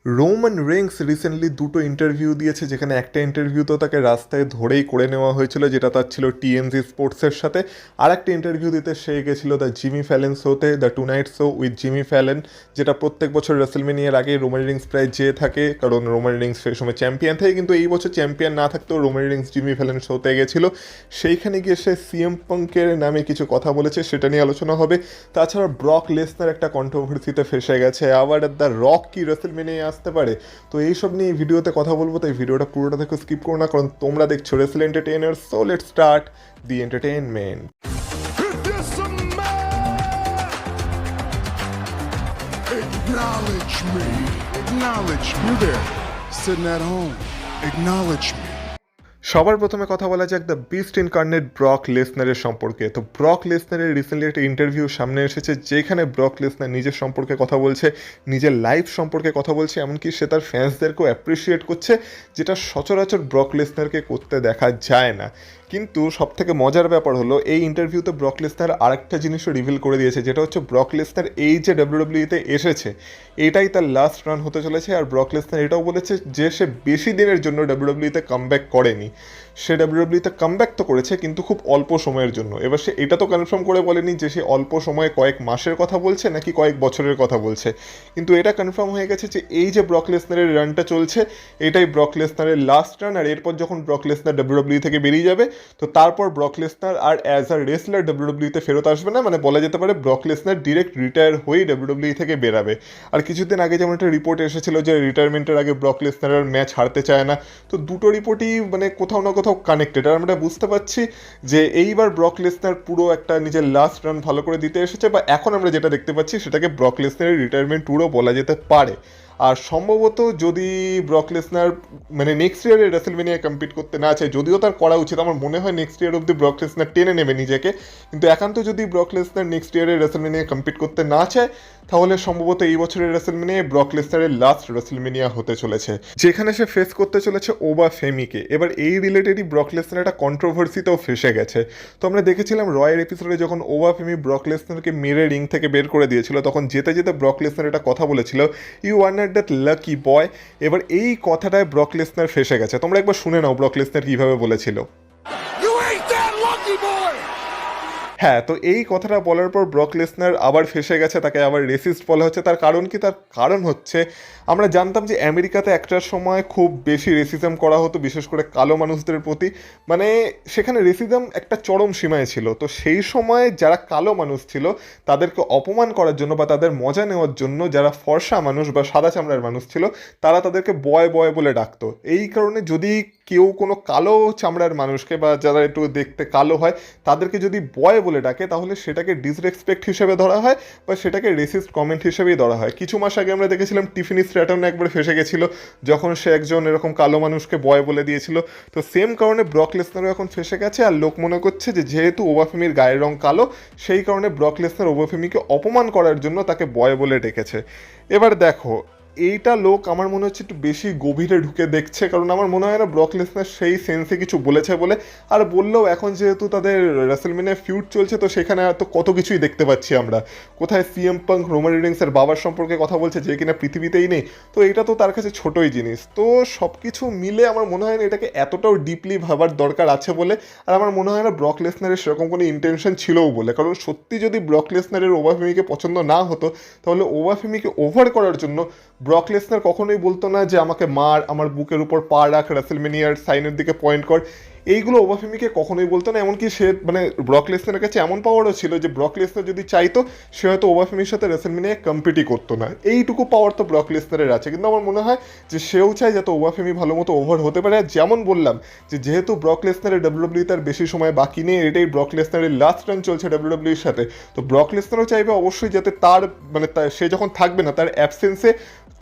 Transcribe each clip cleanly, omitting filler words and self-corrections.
Roman Reigns recently দুটো interview দিয়েছে, যেখানে একটা ইন্টারভিউ তো তাকে রাস্তায় ধরেই করে নেওয়া হয়েছিল, যেটা তার ছিল টিএমজি স্পোর্টসের সাথে। আর একটা ইন্টারভিউ দিতে সে গেছিল দ্য জিমি ফ্যালেন শোতে, the tonight show with Jimmy Fallon, যেটা প্রত্যেক বছর রেসেলমেনিয়ার আগে রোমান রেইন্স প্রায় যেয়ে থাকে, কারণ রোমান রেইন্স সেই সময় চ্যাম্পিয়ন থাকে। কিন্তু এই বছর চ্যাম্পিয়ন না থাকতেও রোমান রেইন্স জিমি ফ্যালেন শোতে গেছিল। সেইখানে গিয়ে সে সিএম পাঙ্কের নামে কিছু কথা বলেছে, সেটা নিয়ে আলোচনা হবে। তাছাড়া ব্রক লেসনার একটা কন্ট্রোভার্সিতে ফেসে গেছে, আবার দ্য রক কি রেসেলমেনিয়া আসতে পারে। তো এইসব নিয়ে ভিডিওতে কথা বলবো, তাই ভিডিওটা পুরোটা থেকে স্কিপ করো না, কারণ তোমরা দেখছো Rachel entertainer. So let's start the entertainment. Acknowledge me. Acknowledge me. You there, sitting at home. Acknowledge me. সবার প্রথমে কথা বলা যাক দ্য বিস্ট ইনকার্নেট ব্রক লেসনারের সম্পর্কে। তো ব্রক লেসনারের রিসেন্টলি একটা ইন্টারভিউ সামনে এসেছে, যেখানে ব্রক লেসনার নিজের সম্পর্কে কথা বলছে, নিজের লাইফ সম্পর্কে কথা বলছে, এমনকি সে তার ফ্যান্সদেরকেও অ্যাপ্রিসিয়েট করছে, যেটা সচরাচর ব্রক লেসনারকে করতে দেখা যায় না। কিন্তু সব থেকে মজার ব্যাপার হলো, এই ইন্টারভিউতে ব্রক লেসনার আরেকটা জিনিসও রিভিল করে দিয়েছে, যেটা হচ্ছে ব্রক লেসনার এই যে ডাব্লিউডাব্লিউইতে এসেছে, এটাই তার লাস্ট রান হতে চলেছে। আর ব্রক লেসনার এটাও বলেছে যে সে বেশি দিনের জন্য ডাব্লিউডাব্লিউইতে কামব্যাক করেনি। সে ডাব্লিউডাব্লিউইতে কামব্যাক তো করেছে, কিন্তু খুব অল্প সময়ের জন্য। এবার সে এটা তো কনফার্ম করে বলেনি যে সে অল্প সময়ে কয়েক মাসের কথা বলছে নাকি কয়েক বছরের কথা বলছে, কিন্তু এটা কনফার্ম হয়ে গেছে যে এই যে ব্রক লেসনারের রানটা চলছে, এটাই ব্রক লেসনারের লাস্ট রান। আর এরপর যখন ব্রক লেসনার ডাব্লিউডাব্লিউ থেকে বেরিয়ে যাবে, তো তারপর ব্রক লেসনার আর অ্যাজ আ রেসলার ডাব্লিউডাব্লিউতে ফেরত আসবে না। মানে বলা যেতে পারে ব্রক লেসনার ডিরেক্ট রিটায়ার হয়েই ডাব্লিউডাব্লিউ থেকে বেরাবে। আর কিছুদিন আগে যেমন একটা রিপোর্ট এসেছিল যে রিটায়ারমেন্টের আগে ব্রক লেসনার আর ম্যাচ হারতে চায় না। তো দুটো রিপোর্টই মানে কোথাও না কোথাও কানেক্টেড। আর আমরা বুঝতে পারছি যে এইবার ব্রক লেসনার পুরো একটা নিজের লাস্ট রান ভালো করে দিতে এসেছে, বা এখন আমরা যেটা দেখতে পাচ্ছি সেটাকে ব্রক লেসনারের রিটায়ারমেন্ট ট্যুরও বলা যেতে পারে। আর সম্ভবত যদি ব্রক লেসনার মানে নেক্সট ইয়ারে রেসেলমেনিয়া কম্পিট করতে না চায়, যদিও তার করা উচিত, আমার মনে হয় নেক্সট ইয়ার অব্দি ব্রক লেসনার টেনে নেবে নিজেকে, কিন্তু একান্ত যদি ব্রক লেসনার নেক্সট ইয়ারে রেসেলমেনিয়া কম্পিট করতে না চায়, তাহলে সম্ভবত এই বছরের রেসেলমেনিয়ায় ব্রক লেসনারের লাস্ট রেসেলমেনিয়া হতে চলেছে, যেখানে সে ফেস করতে চলেছে ওবা ফেমিকে। এবার এই রিলেটেডই ব্রক লেসনার একটা কন্ট্রোভার্সিতেও ফেসে গেছে। তো আমরা দেখেছিলাম রয়ের এপিসোডে যখন ওবা ফেমি ব্রক লেসনারকে মেরে রিং থেকে বের করে দিয়েছিল, তখন যেতে যেতে ব্রক লেসনার একটা কথা বলেছিল, you are not that lucky boy. এবার এই কথাটায় ব্রক লেসনার ফেসে গেছে। তোমরা একবার শুনে নাও ব্রক লেসনার কিভাবে বলেছিল। You ain't that lucky boy. হ্যাঁ, তো এই কথাটা বলার পর ব্রক লেসনার আবার ফেসে গেছে, তাকে আবার রেসিস্ট বলা হচ্ছে। তার কারণ কি? তার কারণ হচ্ছে, আমরা জানতাম যে আমেরিকাতে একটার সময় খুব বেশি রেসিজম করা হতো, বিশেষ করে কালো মানুষদের প্রতি। মানে সেখানে রেসিজম একটা চরম সীমায় ছিল। তো সেই সময় যারা কালো মানুষ ছিল, তাদেরকে অপমান করার জন্য বা তাদের মজা নেওয়ার জন্য যারা ফর্সা মানুষ বা সাদা চামড়ার মানুষ ছিল, তারা তাদেরকে বয় বয় বলে ডাকতো। এই কারণে যদি কেউ কোনো কালো চামড়ার মানুষকে বা যারা একটু দেখতে কালো হয়, তাদেরকে যদি বয় বলে ডাকে, তাহলে সেটাকে ডিসরেসপেক্ট হিসেবে ধরা হয় বা সেটাকে রেসিস্ট কমেন্ট হিসেবেই ধরা হয়। কিছু মাস আগে আমরা দেখেছিলাম টিফিনি স্ট্র্যাটন একবার ফেসে গেছিল, যখন সে একজন এরকম কালো মানুষকে বয় বলে দিয়েছিল। তো সেম কারণে ব্রক লেসনারও এখন ফেসে গেছে। আর লোক মনে করছে যে যেহেতু ওবাফেমির গায়ের রং কালো, সেই কারণে ব্রক লেসনার ওবাফেমিকে অপমান করার জন্য তাকে বয় বলে ডেকেছে। এবার দেখো, এইটা লোক আমার মনে হচ্ছে একটু বেশি গভীরে ঢুকে দেখছে, কারণ আমার মনে হয় না ব্রক লেসনার সেই সেন্সে কিছু বলেছে বলে। আর বললেও এখন যেহেতু তাদের রেসেলমেনিয়া ফিউড চলছে, তো সেখানে তো কত কিছুই দেখতে পাচ্ছি আমরা। কোথায় সিএম পাঙ্ক রোমান রিডিংসের বাবার সম্পর্কে কথা বলছে, যে কিনা পৃথিবীতেই নেই। তো এটা তো তার কাছে ছোটোই জিনিস। তো সব কিছু মিলে আমার মনে হয় না এটাকে এতটাও ডিপলি ভাবার দরকার আছে বলে। আর আমার মনে হয় না ব্রক লেসনারের সেরকম কোনো ইন্টেনশন ছিলও বলে, কারণ সত্যি যদি ব্রক লেসনারের ওভাফেমিকে পছন্দ না হতো, তাহলে ওভাফেমিকে ওভার করার জন্য ব্রক লেসনার কখনোই বলতো না যে আমাকে মার, আমার বুকের উপর পা রাখ, রেসেলমেনিয়ার সাইনের দিকে পয়েন্ট কর। এইগুলো ওবাফেমিকে কখনোই বলতো না। এমনকি সে মানে ব্রক লেসনারের কাছে এমন পাওয়ারও ছিল যে ব্রক লেসনার যদি চাইতো, সে হয়তো ওবাফেমির সাথে রেসেলমেনিয়ায় কম্পিটই করতো না। এইটুকু পাওয়ার তো ব্রক লেসনারের আছে। কিন্তু আমার মনে হয় যে সেও চায় যাতে ওবাফেমি ভালো মতো ওভার হতে পারে। আর যেমন বললাম যে যেহেতু ব্রক লেসনারের ডাব্লিউডাব্লিউ তার বেশি সময় বাকি নেই, এটাই ব্রক লেসনারের লাস্ট রান চলছে ডাব্লিউডাব্লিউর সাথে, তো ব্রক লেসনারও চাইবে অবশ্যই যাতে তার মানে সে যখন থাকবে না, তার অ্যাবসেন্সে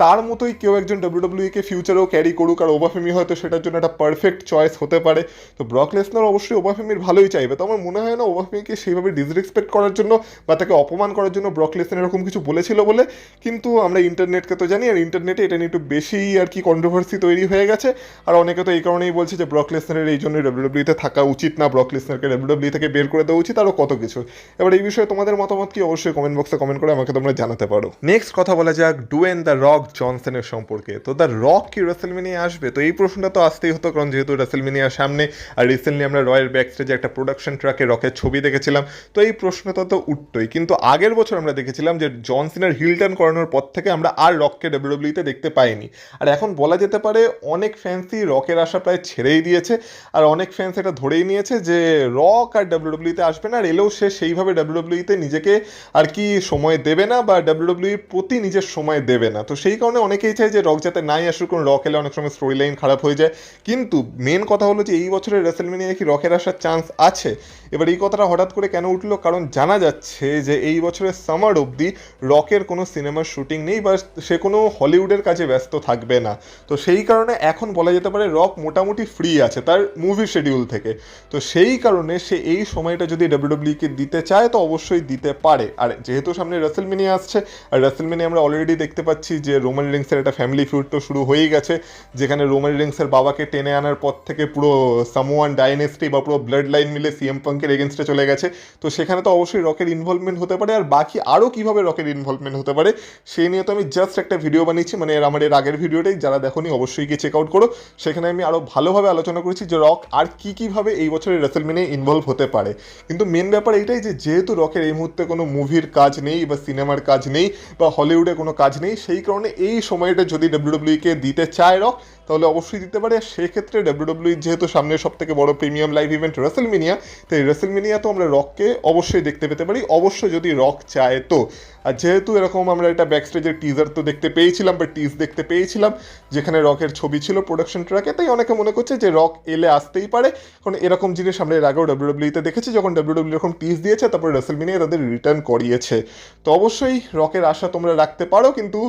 তার মতোই কেউ একজন ডাব্লিউডাব্লিউকে ফিউচারেও ক্যারি করুক। আর ওবাফেমি হয়তো সেটার জন্য একটা পারফেক্ট চয়েস হতে পারে। তো ব্রক লেসনার অবশ্যই ওবাফেমির ভালোই চাইবে। তো আমার মনে হয় না ওবাফেমিকে সেইভাবে ডিসরেসপেক্ট করার জন্য বা তাকে অপমান করার জন্য ব্রক লেসনার এরকম কিছু বলেছিল বলে। কিন্তু আমরা ইন্টারনেটকে তো জানি, আর ইন্টারনেটে এটা নিয়ে একটু বেশি আর কি কন্ট্রোভার্সি তৈরি হয়ে গেছে। আর অনেকে তো এই কারণেই বলছে যে ব্রক লেসনারের এই জন্যই ডাব্লিউডাব্লিউতে থাকা উচিত না, ব্রক লেসনারকে ডাব্লিউডাব্লিউ থেকে বের করে দেওয়া উচিত, আরও কত কিছু। এবার এই বিষয়ে তোমাদের মতামত কি অবশ্যই কমেন্ট বক্সে কমেন্ট করে আমাকে তোমরা জানাতে পারো। নেক্সট কথা বলা যাক ডুয়েন দ্য রক জনসনের সম্পর্কে। তো দ্য রক কি রেসেলমেনিয়া আসবে? তো এই প্রশ্নটা তো আসতেই হতো, কারণ যেহেতু রেসেলমেনিয়ার সামনে, আর রিসেন্টলি আমরা রয়ের ব্যাকস্টেজে একটা প্রোডাকশন ট্রাকে রকের ছবি দেখেছিলাম। তো এই প্রশ্নটা তো উঠতোই, কিন্তু আগের বছর আমরা দেখেছিলাম যে জন সিনার হিল টার্ন করানোর পর থেকে আমরা আর রককে ডাব্লিউডাব্লিউতে দেখতে পাইনি। আর এখন বলা যেতে পারে অনেক ফ্যান্সই রকের আশা প্রায় ছেড়েই দিয়েছে, আর অনেক ফ্যান্স এটা ধরেই নিয়েছে যে রক আর ডাব্লিউডাব্লিউতে আসবে না, আর এলেও সে সেইভাবে ডাব্লিউডাব্লিউতে নিজেকে আর কি সময় দেবে না, বা ডাব্লিউডাব্লিউর প্রতি নিজের সময় দেবে না। তো সেই কারণে অনেকেই চায় যে রক যাতে নাই আসুক, কারণ রক এলে অনেক সময় স্টোরি লাইন খারাপ হয়ে যায়। কিন্তু মেন কথা হলো যে এই বছরের রেসেলমেনিয়ায় কি রকের আসার চান্স আছে? এবার এই কথাটা হঠাৎ করে কেন উঠলো? কারণ জানা যাচ্ছে যে এই বছরের সামার অবধি রকের কোনো সিনেমার শুটিং নেই, বা সে কোনো হলিউডের কাজে ব্যস্ত থাকবে না। তো সেই কারণে এখন বলা যেতে পারে রক মোটামুটি ফ্রি আছে তার মুভি শিডিউল থেকে। তো সেই কারণে সে এই সময়টা যদি ডাব্লিউডাব্লিউকে দিতে চায় তো অবশ্যই দিতে পারে। আর যেহেতু সামনে রেসেলমেনিয়া আসছে, আর রেসেলমেনিয়া আমরা অলরেডি দেখতে পাচ্ছি যে রোমান রিংসের একটা ফ্যামিলি ফিউড তো শুরু হয়েই গেছে, যেখানে রোমান রিংসের বাবাকে টেনে আনার পর থেকে পুরো সামোয়ান ডাইনেস্টি বা পুরো ব্লাড লাইন মিলে সিএম পাঙ্কের এগেনস্টে চলে গেছে। তো সেখানে তো অবশ্যই রকের ইনভলভমেন্ট হতে পারে, আর বাকি আরও কীভাবে রকের ইনভলভমেন্ট হতে পারে সেই নিয়ে তো আমি জাস্ট একটা ভিডিও বানিয়েছি, মানে আমার এর আগের ভিডিওটাই যারা দেখোনি অবশ্যই গিয়ে চেক আউট করো। সেখানে আমি আরও ভালোভাবে আলোচনা করেছি যে রক আর কীভাবে এই বছরের রেসেলমেনিয়ায় ইনভলভ হতে পারে। কিন্তু মেন ব্যাপার এইটাই যে যেহেতু রকের এই মুহূর্তে কোনো মুভির কাজ নেই, বা সিনেমার কাজ নেই, বা হলিউডে কোনো কাজ নেই, সেই কারণে এই সময়টা যদি ডাব্লিউডাব্লিউকে দিতে চায় রক তাহলে অবশ্যই দিতে পারে। সেক্ষেত্রে ডাব্লিউডাব্লিউ যেহেতু সামনের সব থেকে বড় প্রিমিয়াম লাইভ ইভেন্ট রেসেলমেনিয়া, তো এই রেসেলমেনিয়া তো আমরা রককে অবশ্যই দেখতে পেতে পারি, অবশ্যই যদি রক চায় তো। আর যেহেতু এরকম আমরা একটা ব্যাকস্টেজের টিজার তো দেখতে পেয়েছিলাম, বা টিজ দেখতে পেয়েছিলাম যেখানে রকের ছবি ছিল প্রোডাকশন ট্র্যাকে, তাই অনেকে মনে করছে যে রক এলে আসতেই পারে, কারণ এরকম জিনিস আমরা এর আগেও ডাব্লিউডাব্লিউতে দেখেছি, যখন ডাব্লিউডাব্লিউ এরকম টিজ দিয়েছে তারপরে রেসেলমেনিয়া তাদের রিটার্ন করিয়েছে। তো অবশ্যই রকের আশা তোমরা রাখতে পারো, কিন্তু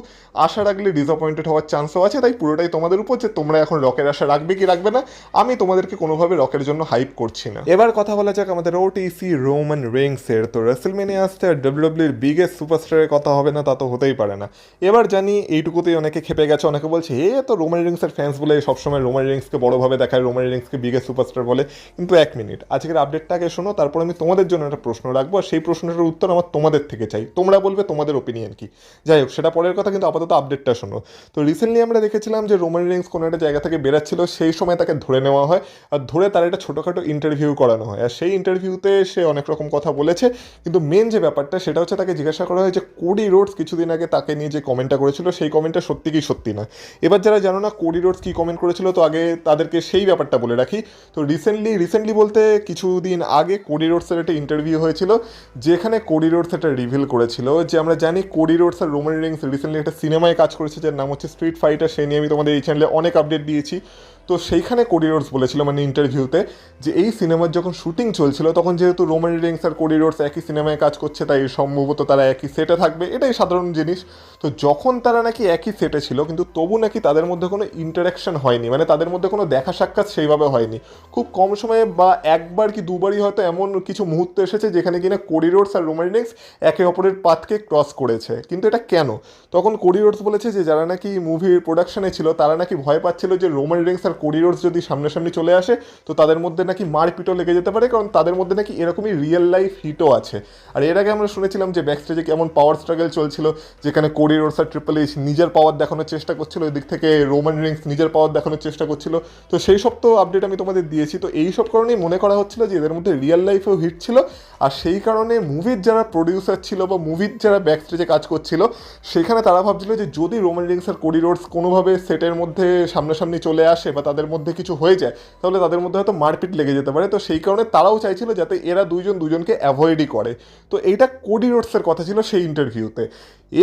আশা রাখলে ডিসঅ্যাপয়েন্টেড হওয়ার চান্সও আছে। তাই পুরোটাই তোমাদের উপর যে তোমরা এখন রকের আশা রাখবে কি রাখবে না। আমি তোমাদেরকে কোনোভাবে রকের জন্য হাইপ করছি না। এবার কথা বলা যাক আমাদের ওটিসি রোমান রিংসের। তো রেসেলমেনিয়া আসতে আর ডাব্লিউডাব্লিউর বিগেস্ট সুপারস্টারের কথা হবে না তা তো হতেই পারে না। এবার জানি এইটুকুতেই অনেকে খেপে গেছে, অনেকে বলছে তো রোমান রিংসের ফ্যান্স বলে সবসময় রোমান রিংসকে বড়োভাবে দেখায়, রোমান রিংসকে বিগেস্ট সুপারস্টার বলে। কিন্তু এক মিনিট, আজকের আপডেটটাকে শোনো, তারপর আমি তোমাদের জন্য একটা প্রশ্ন রাখবো, আর সেই প্রশ্নটার উত্তর আমার তোমাদের থেকে চাই। তোমরা বলবে তোমাদের ওপিনিয়ন কি। যাই হোক, সেটা পরের কথা, কিন্তু আপাতত আপডেটটা শোনো। তো রিসেন্টলি আমরা দেখেছিলাম যে রোমান রিংস কোনো একটা জায়গা থেকে বেরাচ্ছিল, সেই সময় তাকে ধরে নেওয়া হয়, আর ধরে তার একটা ছোটোখাটো ইন্টারভিউ করানো হয়। আর সেই ইন্টারভিউতে সে অনেক রকম কথা বলেছে, কিন্তু মেন যে ব্যাপারটা সেটা হচ্ছে তাকে জিজ্ঞাসা করা হয় যে কোডি রোডস কিছুদিন আগে তাকে নিয়ে যে কমেন্টটা করেছিল সেই কমেন্টটা সত্যি কি সত্যি না। এবার যারা জানো না কোডি রোডস কী কমেন্ট করেছিল, তো আগে তাদেরকে সেই ব্যাপারটা বলে রাখি। তো রিসেন্টলি বলতে কিছুদিন আগে কোডি রোডসের একটা ইন্টারভিউ হয়েছিল, যেখানে কোডি রোডস এটা রিভিল করেছিল যে আমরা জানি কোডি রোডস আর রোমান রিংস রিসেন্টলি একটা সিনেমায় কাজ করেছে যার নাম হচ্ছে স্ট্রিট ফাইটার। সেই নিয়ে আমি তোমাদের এই চ্যানেলে অনেক আপডেট দিয়েছি। তো সেইখানে কোডি রোডস বলেছিল মানে ইন্টারভিউতে যে এই সিনেমার যখন শুটিং চলছিল তখন যেহেতু রোমান রিংস আর কোডি রোডস একই সিনেমায় কাজ করছে, তাই সম্ভবত তারা একই সেটে থাকবে, এটাই সাধারণ জিনিস। তো যখন তারা নাকি একই সেটে ছিল, কিন্তু তবু নাকি তাদের মধ্যে কোনো ইন্টারাকশন হয়নি, মানে তাদের মধ্যে কোনো দেখা সাক্ষাৎ সেইভাবে হয়নি। খুব কম সময়ে বা একবার কি দুবারই হয়তো এমন কিছু মুহূর্ত এসেছে যেখানে কিনা কোডি রোডস আর রোমান রিংস একে অপরের পাথকে ক্রস করেছে। কিন্তু এটা কেন? তখন কোডি রোডস বলেছে যে যারা নাকি মুভির প্রোডাকশনে ছিল তারা নাকি ভয় পাচ্ছিল যে রোমান রিংস আর কোডি রোডস যদি সামনাসামনি চলে আসে তো তাদের মধ্যে নাকি মারপিটও লেগে যেতে পারে, কারণ তাদের মধ্যে নাকি এরকমই রিয়েল লাইফ হিটও আছে। আর এর আগে আমরা শুনেছিলাম যে ব্যাকস্টেজে কেমন পাওয়ার স্ট্রাগল চলছিল, যেখানে কোডি রোডস আর ট্রিপল এইচ নিজের পাওয়ার দেখানোর চেষ্টা করছিল, ওই দিক থেকে রোমান রিংস নিজের পাওয়ার দেখানোর চেষ্টা করছিল। তো সেই সব তো আপডেট আমি তোমাদের দিয়েছি। তো এই সব কারণেই মনে করা হচ্ছিল যে এদের মধ্যে রিয়েল লাইফেও হিট ছিল, আর সেই কারণে মুভির যারা প্রডিউসার ছিল বা মুভির যারা ব্যাকস্টেজে কাজ করছিল সেখানে তারা ভাবছিল যে যদি রোমান রিংস আর কোডি রোডস কোনোভাবে সেটের মধ্যে সামনাসামনি চলে আসে বা তাদের মধ্যে কিছু হয়ে যায় তাহলে তাদের মধ্যে হয়তো মারপিট লেগে যেতে পারে। তো সেই কারণে তারাও চাইছিল যাতে এরা দুজনকে অ্যাভয়েডই করে। তো এইটা কোডি রোডসের কথা ছিল সেই ইন্টারভিউতে।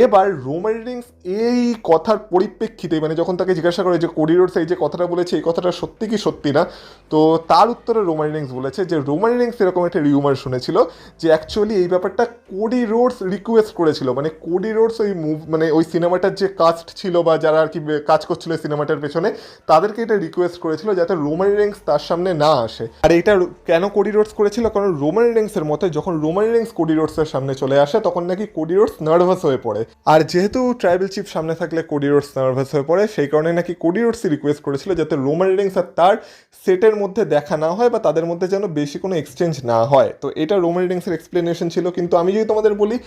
এবার রোমান রিংস এই কথার পরিপ্রেক্ষিতে মানে যখন তাকে জিজ্ঞাসা করে যে কোডি রোডস এই যে কথাটা বলেছে এই কথাটা সত্যি কি সত্যি না, তো তার উত্তরে রোমান রিংস বলেছে যে রোমান রিংস এরকম একটা রিউমার শুনেছিল যে অ্যাকচুয়ালি এই ব্যাপারটা কোডি রোডস রিকোয়েস্ট করেছিল, মানে কোডি রোডস ওই মানে ওই সিনেমাটার যে কাস্ট ছিল বা যারা আর কি কাজ করছিল এই সিনেমাটার পেছনে তাদেরকে এটা রিকোয়েস্ট করেছিল যাতে রোমান রিংস তার সামনে না আসে। আর এটা কেন কোডি রোডস করেছিল, কারণ রোমান রিংসের মতে যখন রোমান রিংস কোডি রোডসের সামনে চলে আসে তখন নাকি কোডি রোডস নার্ভাস হয়ে পড়ে, আর যেহেতু ট্রাইবেল চিফ সামনে থাকলে কোডি রোডস নার্ভাস হয়ে পড়ে সেই কারণে নাকি কোডি রোডসই রিকোয়েস্ট করেছিল যাতে রোমান রিংস আর তার সেটের মধ্যে দেখা না হয় বা তাদের মধ্যে যেন বেশি কোনো এক্সচেঞ্জ না হয়। তো এটা রোমান রিংসের এক্সপ্লেনেশন ছিল। কিন্তু আমি যদি তোমাদের বলি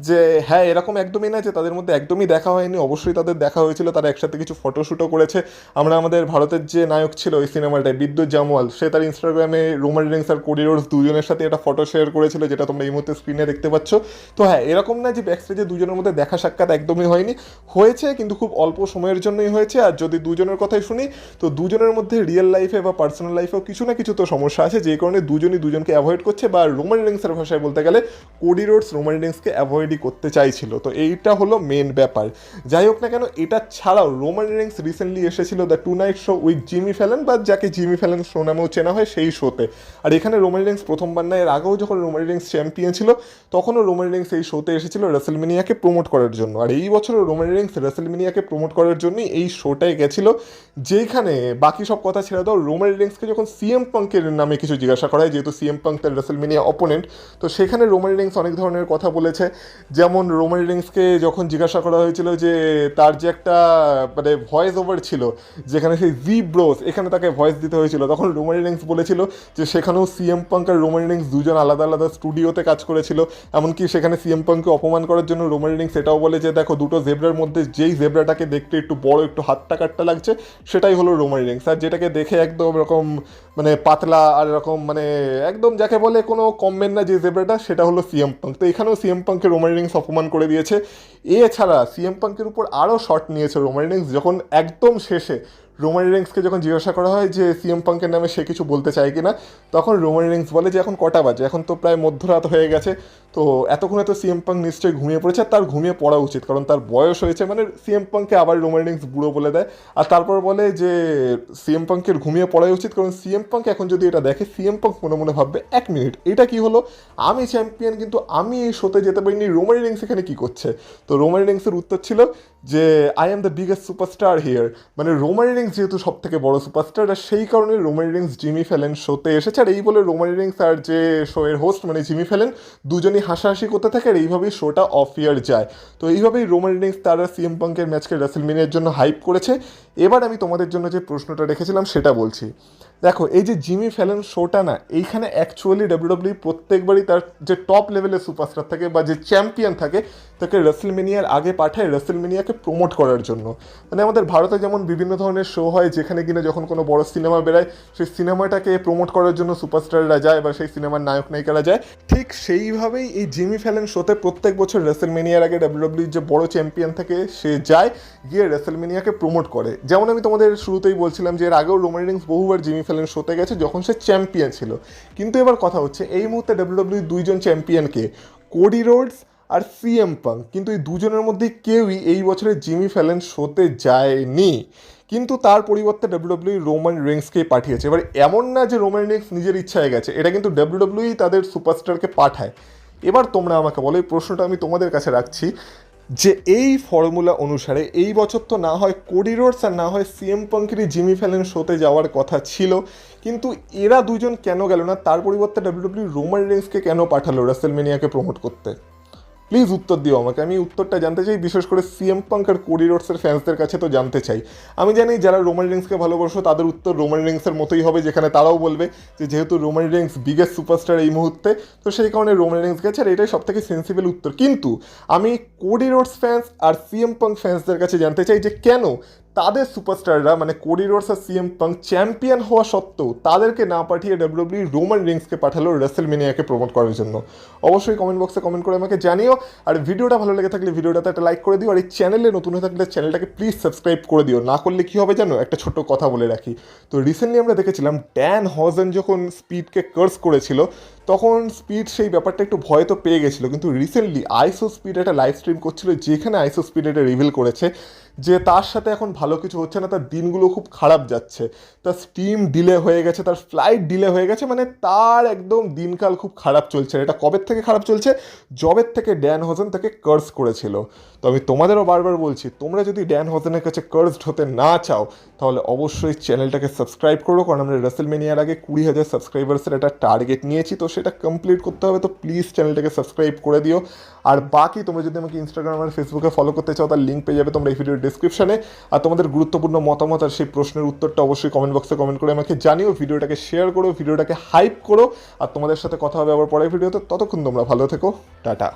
যে হ্যাঁ এরকম একদমই না যে তাদের মধ্যে একদমই দেখা হয়নি, অবশ্যই তাদের দেখা হয়েছিল, তারা একসাথে কিছু ফটোশ্যুটও করেছে। আমরা আমাদের ভারতের যে নায়ক ছিল ওই সিনেমাটায় বিদ্যুৎ জামওয়াল, সে তার ইনস্টাগ্রামে রোমান রিংস আর কোডি রোডস দুজনের সাথে একটা ফটো শেয়ার করেছিল যেটা তোমরা এই মুহূর্তে স্ক্রিনে দেখতে পাচ্ছ। তো হ্যাঁ এরকম না যে ব্যাকস্টেজে দুজনের মধ্যে দেখা সাক্ষাৎ একদমই হয়নি, হয়েছে কিন্তু খুব অল্প সময়ের জন্যই হয়েছে। আর যদি দুজনের কথাই শুনি তো দুজনের মধ্যে রিয়েল লাইফে বা পার্সোনাল লাইফেও কিছু না কিছু তো সমস্যা আছে, যে কারণে দুজনই দুজনকে অ্যাভয়েড করছে, বা রোমান রিংসের ভাষায় বলতে গেলে কোডি রোডস রোমান রিংসকে অ্যাভয়েডই করতে চাইছিল। তো এইটা হলো মেন ব্যাপার। যাই হোক না কেন, এটা ছাড়াও রোমান রিংস রিসেন্টলি এসেছিল the tonight show with Jimmy Fallon, বা যাকে জিমি ফ্যালন শো নামেও চেনা হয়, সেই শোতে। আর এখানে রোমান রিংস প্রথমবার না, এর আগেও যখন রোমান রিংস চ্যাম্পিয়ন ছিল তখনও রোমান রিংস এই শোতে এসেছিল রেসেলমেনিয়াকে প্রমোট করার জন্য। আর এই বছরও রোমান রিংস রেসেলমেনিয়াকে প্রমোট করার জন্যই এই শোটায় গেছিল, যেখানে বাকি সব কথা ছেড়ে দাও, রোমান রিংসকে যখন সিএম পাঙ্কের নামে কিছু জিজ্ঞাসা করা হয়, যেহেতু সিএম পাঙ্ক তার রেসেলমেনিয়া অপোনেন্ট, তো সেখানে রোমান রিংস অনেক ধরনের কথা বলেছে। যেমন রোমান রিংসকে যখন জিজ্ঞাসা করা হয়েছিল যে তার যে একটা মানে ভয়েস ওভার ছিল যেখানে সেই জি ব্রোস, এখানে তাকে ভয়েস দিতে হয়েছিল, তখন রোমান রিংস বলেছিল যে সেখানেও সিএম পাঙ্ক আর রোমান রিংস দুজন আলাদা আলাদা স্টুডিওতে কাজ করেছিল। এমনকি সেখানে সিএম পাঙ্ককে অপমান করার জন্য রোমান রিংস এটাও বলে যে দেখো দুটো জেব্রার মধ্যে যেই জেব্রাটাকে দেখতে একটু বড় একটু হাতটা কাটটা লাগছে সেটাই হলো রোমান রিংস, আর যেটাকে দেখে একদম এরকম মানে পাতলা আর এরকম মানে একদম যাকে বলে কোনো কমবেন না যে জেব্রাটা, সেটা হলো সিএম পাঙ্ক। তো এখানেও সিএম পাঙ্ককে রোমান রিংস অপমান করে দিয়েছে। এছাড়া সিএম পাঙ্কের উপর আরও শট নিয়েছে রোমান রিংস, যখন একদম শেষে রোমান রিংসকে যখন জিজ্ঞাসা করা হয় যে সিএম পাঙ্কের নামে সে কিছু বলতে চায় কিনা, তখন রোমান রিংস বলে যে এখন কটা বাজে, এখন তো প্রায় মধ্যরাত হয়ে গেছে, তো এতক্ষণে তো সিএম পাঙ্ক নিশ্চয়ই ঘুমিয়ে পড়েছে, আর তার ঘুমিয়ে পড়া উচিত কারণ তার বয়স হয়েছে। মানে সিএম পাঙ্ককে আবার রোমান রিংস বুড়ো বলে দেয়, আর তারপর বলে যে সিএম পাঙ্কের ঘুমিয়ে পড়াই উচিত কারণ সিএম পাঙ্ক এখন যদি এটা দেখে সিএম পাঙ্ক মনে মনে ভাববে এক মিনিট এটা কি হলো, আমি চ্যাম্পিয়ন কিন্তু আমি এই শোতে যেতে পারিনি, রোমান রিংস এখানে কী করছে। তো রোমান রিংসের উত্তর ছিল যে I am the biggest superstar here, মানে রোমান রিংস যেহেতু সব থেকে বড় সুপারস্টার, আর সেই কারণে রোমান রিংস জিমি ফ্যালেন শোতে এসেছে। আর এই বলে রোমান রিংস আর যে শোয়ের হোস্ট মানে জিমি ফ্যালেন দুজনই হাসাহাসি করতে থাকে, আর এইভাবেই শোটা অফ ইয়ার যায়। তো এইভাবেই রোমান রিংস তারা সিএম পাঙ্কের ম্যাচকে রেসেলমেনিয়ার জন্য হাইপ করেছে। এবার আমি তোমাদের জন্য যে প্রশ্নটা রেখেছিলাম সেটা বলছি। দেখো এই যে জিমি ফ্যালন শোটা না, এইখানে অ্যাকচুয়ালি ডাব্লিউডাব্লিউ প্রত্যেকবারই তার যে টপ লেভেলের সুপারস্টার থাকে বা যে চ্যাম্পিয়ন থাকে তাকে রেসেলমেনিয়ার আগে পাঠায় রেসেলমেনিয়াকে প্রমোট করার জন্য। মানে আমাদের ভারতে যেমন বিভিন্ন ধরনের শো হয় যেখানে কিনা যখন কোনো বড় সিনেমা বেরোয় সেই সিনেমাটাকে প্রমোট করার জন্য সুপারস্টাররা যায় বা সেই সিনেমার নায়ক নায়িকারা যায়, ঠিক সেইভাবেই এই জিমি ফ্যালন শোতে প্রত্যেক বছর রেসেলমেনিয়ার আগে ডাব্লিউডাব্লিউর যে বড় চ্যাম্পিয়ন থাকে সে যায় গিয়ে রেসেলমেনিয়াকে প্রমোট করে। যেমন আমি তোমাদের শুরুতেই বলছিলাম যে এর আগেও রোমান রিংস বহুবার জিমি ফ্যালন শোতে গেছে যখন সে চ্যাম্পিয়ন ছিল। কিন্তু এবার কথা হচ্ছে এই মুহূর্তে ডাব্লিউডাব্লিউ দুইজন চ্যাম্পিয়নকে, কোডি রোডস আর সিএম পাঙ্ক, কিন্তু এই দুজনের মধ্যে কেউই এই বছরের জিমি ফ্যালন শোতে যায়নি, কিন্তু তার পরিবর্তে ডাব্লিউডাব্লিউ রোমান রিংসকেই পাঠিয়েছে। এবার এমন না যে রোমান রিংস নিজের ইচ্ছায় গেছে, এটা কিন্তু ডাব্লিউডাব্লিউ তাদের সুপারস্টারকে পাঠায়। এবার তোমরা আমাকে বলো, এই প্রশ্নটা আমি তোমাদের কাছে রাখছি, যে এই ফর্মুলা অনুসারে এই বছর তো না হয় কোডি রোডস আর না হয় সিএম পাঙ্কেরই জিমি ফ্যালন শোতে যাওয়ার কথা ছিল, কিন্তু এরা দুজন কেন গেল না, তার পরিবর্তে ডাব্লিউডাব্লিউ রোমান রিংসকে কেন পাঠালো রেসেলমেনিয়াকে প্রমোট করতে? প্লিজ উত্তর দিও আমাকে, আমি উত্তরটা জানতে চাই, বিশেষ করে সিএম পাঙ্ক আর কোডি রোডসের ফ্যান্সদের কাছে তো জানতে চাই। আমি জানি যারা রোমান রিংসকে ভালোবাসো তাদের উত্তর রোমান রিংসের মতোই হবে, যেখানে তারাও বলবে যে যেহেতু রোমান রিংস বিগেস্ট সুপারস্টার এই মুহূর্তে তো সেই কারণে রোমান রিংস গেছে, আর এটাই সব থেকে সেন্সিবল উত্তর। কিন্তু আমি Cody Rhodes fans are CM punk ফ্যান্সদের কাছে জানতে চাই যে কেন তাদের সুপারস্টাররা মানে কোডি রোডস আর সিএম পাঙ্ক চ্যাম্পিয়ন হওয়া সত্ত্বেও তাদেরকে না পাঠিয়ে ডাব্লিউডাব্লিউ রোমান রিংসকে পাঠালো রেসেলমেনিয়াকে প্রমোট করার জন্য। অবশ্যই কমেন্ট বক্সে কমেন্ট করে আমাকে জানিও। আর ভিডিওটা ভালো লেগে থাকলে ভিডিওটাতে একটা লাইক করে দিও। আর এই চ্যানেলে নতুন হয়ে থাকলে চ্যানেলটাকে প্লিজ সাবস্ক্রাইব করে দিও। না করলে কী হবে জানো, একটা ছোট্ট কথা বলে রাখি। তো রিসেন্টলি আমরা দেখেছিলাম ড্যান হজেন যখন স্পিডকে কার্স করেছিল তখন স্পিড সেই ব্যাপারটা একটু ভয় তো পেয়ে গেছিলো, কিন্তু রিসেন্টলি আইসো স্পিড একটা লাইভ স্ট্রিম করছিল যেখানে আইসো স্পিড এটা রিভিল করেছে যে তার সাথে এখন ভালো কিছু হচ্ছে না, তার দিনগুলো খুব খারাপ যাচ্ছে, তার স্টিম ডিলে হয়ে গেছে, তার ফ্লাইট ডিলে হয়ে গেছে, মানে তার একদম দিনকাল খুব খারাপ চলছে। এটা কবের থেকে খারাপ চলছে? জবের থেকে ড্যান হোজেন তাকে কার্স করেছিল। তো আমি তোমাদেরও বারবার বলছি, তোমরা যদি ড্যান হোজেনের কাছে কার্সড হতে না চাও তাহলে অবশ্যই চ্যানেলটাকে সাবস্ক্রাইব করো, কারণ আমরা রেসেলমেনিয়ার আগে 20,000 সাবস্ক্রাইবার্সের একটা টার্গেট নিয়েছি, তো সেটা কমপ্লিট করতে হবে। তো প্লিজ চ্যানেলটাকে সাবস্ক্রাইব করে দিও। আর বাকি তোমরা যদি আমাকে ইনস্টাগ্রাম আর ফেসবুকে ফলো করতে চাও তার লিঙ্ক পেয়ে যাবে তোমরা এই ভিডিওর ডিসক্রিপশনে। আর তোমাদের গুরুত্বপূর্ণ মতামত আর সেই প্রশ্নের উত্তরটা অবশ্যই কমেন্ট বক্সে কমেন্ট করে আমাকে জানিও। ভিডিওটাকে শেয়ার করো, ভিডিওটাকে হাইপ করো। আর তোমাদের সাথে কথা হবে আবার পরের ভিডিওতে। ততক্ষণ তোমরা ভালো থেকো, টাটা।